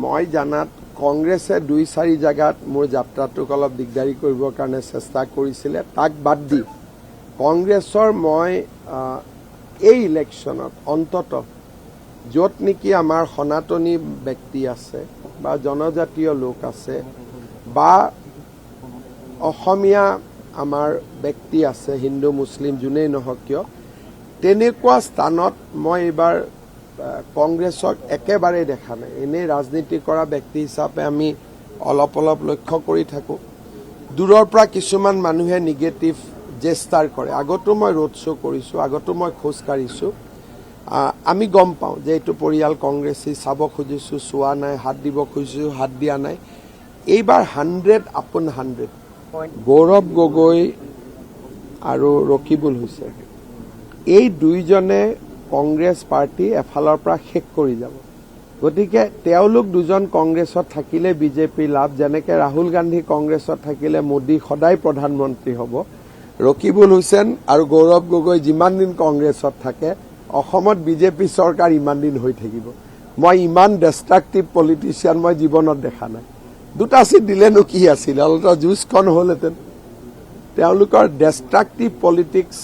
মই জানাত কংগ্ৰেছে 2-4 জাগাত মোৰ যাত্ৰাটোক অলপ দিগদাৰী কৰিবৰ কাৰণে চেষ্টা কৰিছিলে তাক বাদ দি কংগ্ৰেছৰ মই এই ইলেকশ্যনত অন্তত য'ত নেকি আমাৰ সনাতনী ব্যক্তি আছে বা জনজাতীয় লোক আছে বা অসমীয়া আমাৰ ব্যক্তি আছে হিন্দু মুছলিম যোনেই নহওক কিয় তেনেকুৱা স্থানত মই এইবাৰ কংগ্ৰেছক একেবাৰে দেখা নাই এনেই ৰাজনীতি কৰা ব্যক্তি হিচাপে আমি অলপ অলপ লক্ষ্য কৰি থাকোঁ দূৰৰ পৰা কিছুমান মানুহে নিগেটিভ জেষ্টাৰ কৰে আগতো মই ৰোড শ্ব' কৰিছোঁ আগতো মই খোজ কাঢ়িছোঁ আমি গম পাওঁ যে এইটো পৰিয়াল কংগ্ৰেছী চাব খুজিছোঁ চোৱা নাই হাত দিব খুজিছোঁ হাত দিয়া নাই এইবাৰ 100/100 গৌৰৱ গগৈ আৰু ৰকিবুল হুছেইন এই দুইজনে কংগ্ৰেছ পাৰ্টি এফালৰ পৰা শেষ কৰি যাব গতিকে তেওঁলোক দুজন কংগ্ৰেছত থাকিলে বিজেপি লাভ যেনেকৈ ৰাহুল গান্ধী কংগ্ৰেছত থাকিলে মোদী সদায় প্ৰধানমন্ত্ৰী হ'ব ৰকিবুল হুছেইন আৰু গৌৰৱ গগৈ যিমান দিন কংগ্ৰেছত থাকে অসমত বিজেপি চৰকাৰ ইমান দিন হৈ থাকিব মই ইমান ডেষ্ট্ৰাকটিভ পলিটিচিয়ান মই জীৱনত দেখা নাই দুটা চিট দিলেনো কি আছিল অলপ যুঁজখন হ'লহেঁতেন তেওঁলোকৰ ডেষ্ট্ৰাকটিভ পলিটিক্স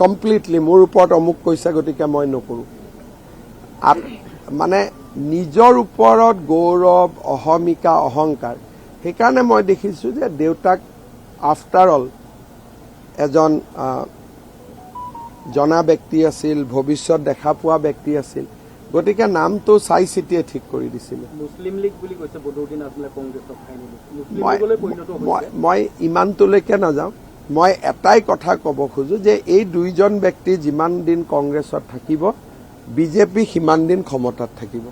কমপ্লিটলি মোৰ ওপৰত অমুক কৈছে গতিকে মই নকৰোঁ মানে নিজৰ ওপৰত গৌৰৱ অহমিকা অহংকাৰ সেইকাৰণে মই দেখিছোঁ যে দেউতাক আফটাৰ অল এজন জনা ব্যক্তি আছিল ভৱিষ্যত দেখা পোৱা ব্যক্তি আছিল গতিকে নামটো চাই চিতিয়ে ঠিক কৰি দিছিলে মুছলিম লীগ বুলি কৈছে বদৰুদ্দিন আজমলে কংগ্ৰেছক ফাইনেলি মই ইমানটোলৈকে নাযাওঁ মই এটাই কথা ক'ব খোজো যে এই দুইজন ব্যক্তি যিমান দিন কংগ্ৰেছত থাকিব বিজেপি সিমান দিন ক্ষমতাত থাকিব